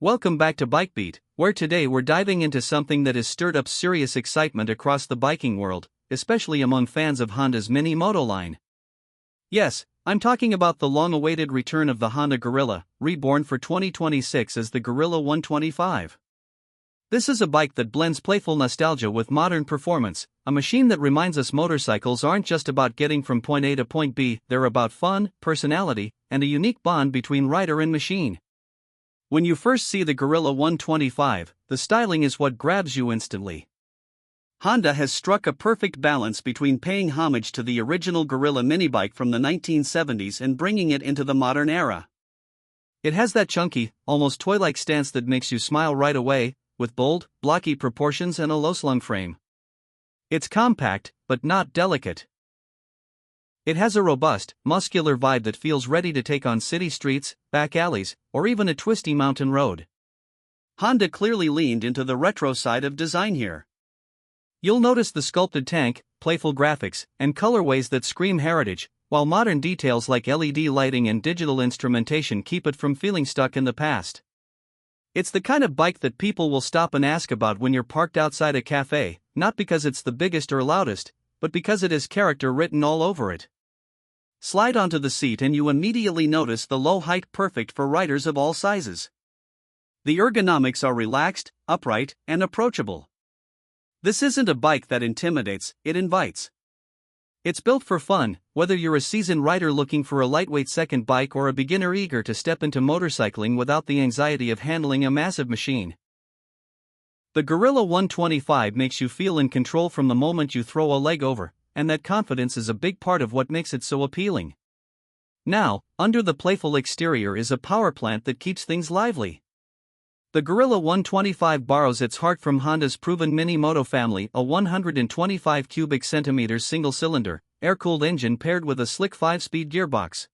Welcome back to Bike Beat, where today we're diving into something that has stirred up serious excitement across the biking world, especially among fans of Honda's miniMOTO line. Yes, I'm talking about the long-awaited return of the Honda Gorilla, reborn for 2026 as the Gorilla 125. This is a bike that blends playful nostalgia with modern performance, a machine that reminds us motorcycles aren't just about getting from point A to point B, they're about fun, personality, and a unique bond between rider and machine. When you first see the Gorilla 125, the styling is what grabs you instantly. Honda has struck a perfect balance between paying homage to the original Gorilla minibike from the 1970s and bringing it into the modern era. It has that chunky, almost toy-like stance that makes you smile right away, with bold, blocky proportions and a low-slung frame. It's compact, but not delicate. It has a robust, muscular vibe that feels ready to take on city streets, back alleys, or even a twisty mountain road. Honda clearly leaned into the retro side of design here. You'll notice the sculpted tank, playful graphics, and colorways that scream heritage, while modern details like LED lighting and digital instrumentation keep it from feeling stuck in the past. It's the kind of bike that people will stop and ask about when you're parked outside a cafe, not because it's the biggest or loudest, but because it has character written all over it. Slide onto the seat and you immediately notice the low height perfect for riders of all sizes. The ergonomics are relaxed, upright, and approachable. This isn't a bike that intimidates, it invites. It's built for fun, whether you're a seasoned rider looking for a lightweight second bike or a beginner eager to step into motorcycling without the anxiety of handling a massive machine. The Gorilla 125 makes you feel in control from the moment you throw a leg over, and that confidence is a big part of what makes it so appealing. Now, under the playful exterior is a power plant that keeps things lively. The Gorilla 125 borrows its heart from Honda's proven miniMOTO family, a 125 cubic centimeters single-cylinder, air-cooled engine paired with a slick 5-speed gearbox.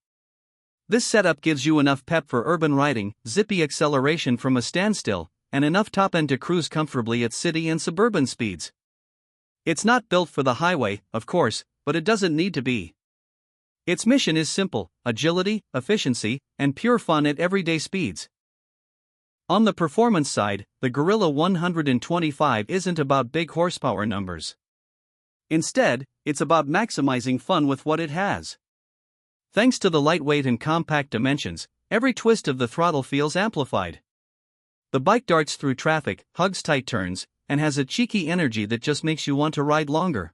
This setup gives you enough pep for urban riding, zippy acceleration from a standstill, and enough top end to cruise comfortably at city and suburban speeds. It's not built for the highway, of course, but it doesn't need to be. Its mission is simple: agility, efficiency, and pure fun at everyday speeds. On the performance side, the Gorilla 125 isn't about big horsepower numbers. Instead, it's about maximizing fun with what it has. Thanks to the lightweight and compact dimensions, every twist of the throttle feels amplified. The bike darts through traffic, hugs tight turns, and has a cheeky energy that just makes you want to ride longer.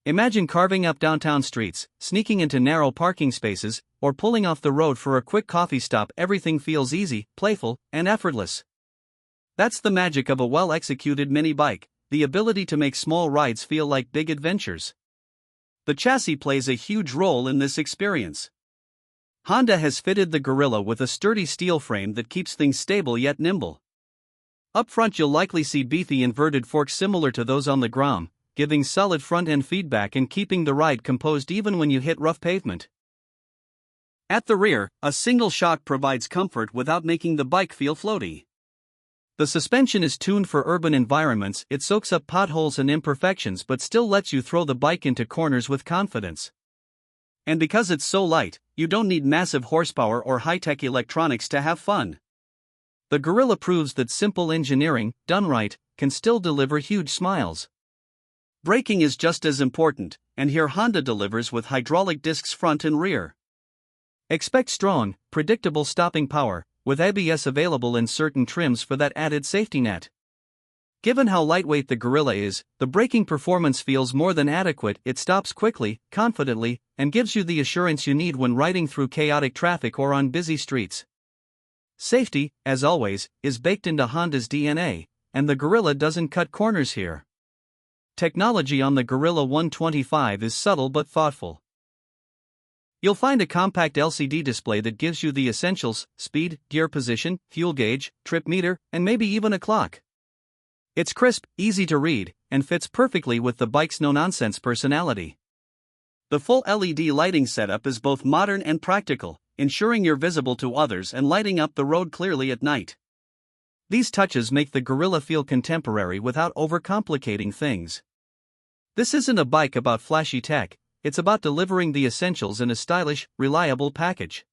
Imagine carving up downtown streets, sneaking into narrow parking spaces, or pulling off the road for a quick coffee stop. Everything feels easy, playful, and effortless. That's the magic of a well-executed mini bike, the ability to make small rides feel like big adventures. The chassis plays a huge role in this experience. Honda has fitted the Gorilla with a sturdy steel frame that keeps things stable yet nimble. Up front you'll likely see beefy inverted forks similar to those on the Grom, giving solid front-end feedback and keeping the ride composed even when you hit rough pavement. At the rear, a single shock provides comfort without making the bike feel floaty. The suspension is tuned for urban environments. It soaks up potholes and imperfections but still lets you throw the bike into corners with confidence. And because it's so light, you don't need massive horsepower or high-tech electronics to have fun. The Gorilla proves that simple engineering, done right, can still deliver huge smiles. Braking is just as important, and here Honda delivers with hydraulic discs front and rear. Expect strong, predictable stopping power, with ABS available in certain trims for that added safety net. Given how lightweight the Gorilla is, the braking performance feels more than adequate. It stops quickly, confidently, and gives you the assurance you need when riding through chaotic traffic or on busy streets. Safety, as always, is baked into Honda's DNA, and the Gorilla doesn't cut corners here. Technology on the Gorilla 125 is subtle but thoughtful. You'll find a compact LCD display that gives you the essentials: speed, gear position, fuel gauge, trip meter, and maybe even a clock. It's crisp, easy to read, and fits perfectly with the bike's no-nonsense personality. The full LED lighting setup is both modern and practical, ensuring you're visible to others and lighting up the road clearly at night. These touches make the Gorilla feel contemporary without overcomplicating things. This isn't a bike about flashy tech, it's about delivering the essentials in a stylish, reliable package.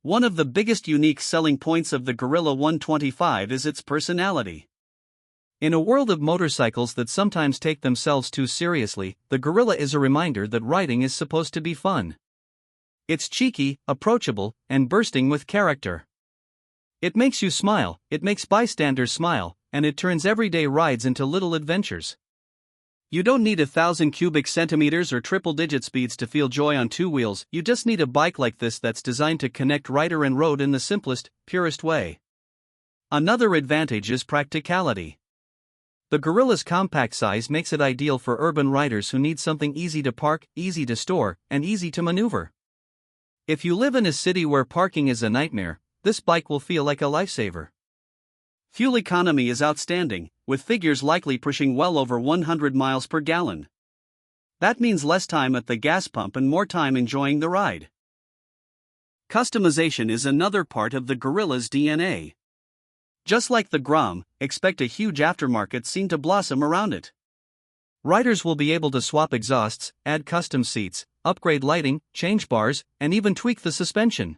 One of the biggest unique selling points of the Gorilla 125 is its personality. In a world of motorcycles that sometimes take themselves too seriously, the Gorilla is a reminder that riding is supposed to be fun. It's cheeky, approachable, and bursting with character. It makes you smile, it makes bystanders smile, and it turns everyday rides into little adventures. You don't need 1,000 cubic centimeters or triple-digit speeds to feel joy on two wheels. You just need a bike like this that's designed to connect rider and road in the simplest, purest way. Another advantage is practicality. The Gorilla's compact size makes it ideal for urban riders who need something easy to park, easy to store, and easy to maneuver. If you live in a city where parking is a nightmare, this bike will feel like a lifesaver. Fuel economy is outstanding, with figures likely pushing well over 100 miles per gallon. That means less time at the gas pump and more time enjoying the ride. Customization is another part of the Gorilla's DNA. Just like the Grom, expect a huge aftermarket scene to blossom around it. Riders will be able to swap exhausts, add custom seats, upgrade lighting, change bars, and even tweak the suspension.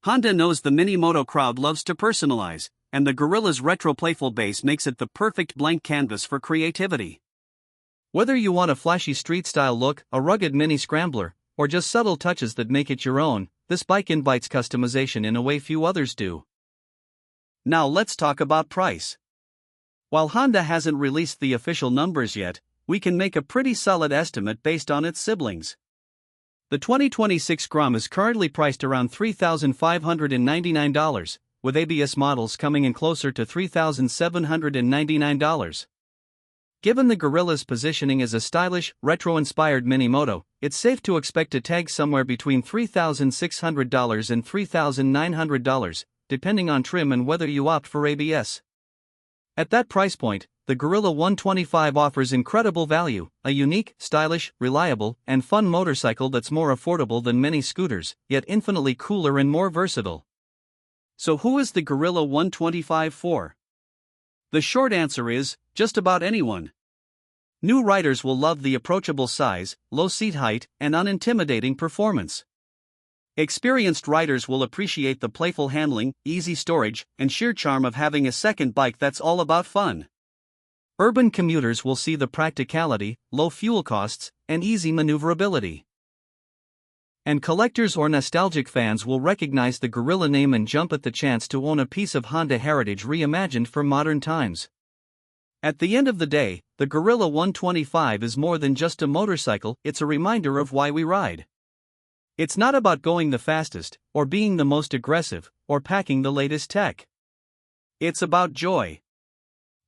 Honda knows the miniMOTO crowd loves to personalize, and the Gorilla's retro playful base makes it the perfect blank canvas for creativity. Whether you want a flashy street-style look, a rugged mini scrambler, or just subtle touches that make it your own, this bike invites customization in a way few others do. Now let's talk about price. While Honda hasn't released the official numbers yet, we can make a pretty solid estimate based on its siblings. The 2026 Grom is currently priced around $3,599, with ABS models coming in closer to $3,799. Given the Gorilla's positioning as a stylish, retro-inspired miniMOTO, it's safe to expect a tag somewhere between $3,600 and $3,900, depending on trim and whether you opt for ABS. At that price point, the Gorilla 125 offers incredible value, a unique, stylish, reliable, and fun motorcycle that's more affordable than many scooters, yet infinitely cooler and more versatile. So who is the Gorilla 125 for? The short answer is, just about anyone. New riders will love the approachable size, low seat height, and unintimidating performance. Experienced riders will appreciate the playful handling, easy storage, and sheer charm of having a second bike that's all about fun. Urban commuters will see the practicality, low fuel costs, and easy maneuverability. And collectors or nostalgic fans will recognize the Gorilla name and jump at the chance to own a piece of Honda heritage reimagined for modern times. At the end of the day, the Gorilla 125 is more than just a motorcycle, it's a reminder of why we ride. It's not about going the fastest, or being the most aggressive, or packing the latest tech. It's about joy.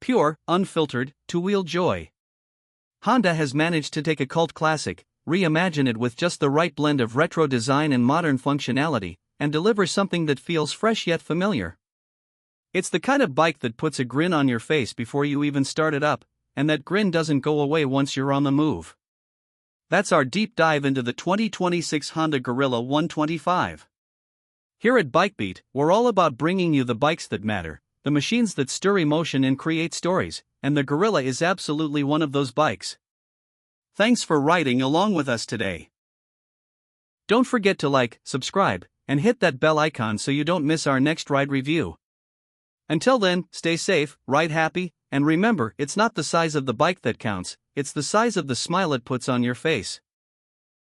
Pure, unfiltered, two-wheel joy. Honda has managed to take a cult classic, reimagine it with just the right blend of retro design and modern functionality, and deliver something that feels fresh yet familiar. It's the kind of bike that puts a grin on your face before you even start it up, and that grin doesn't go away once you're on the move. That's our deep dive into the 2026 Honda Gorilla 125. Here at BikeBeat, we're all about bringing you the bikes that matter, the machines that stir emotion and create stories, and the Gorilla is absolutely one of those bikes. Thanks for riding along with us today. Don't forget to like, subscribe, and hit that bell icon so you don't miss our next ride review. Until then, stay safe, ride happy, and remember, it's not the size of the bike that counts, it's the size of the smile it puts on your face.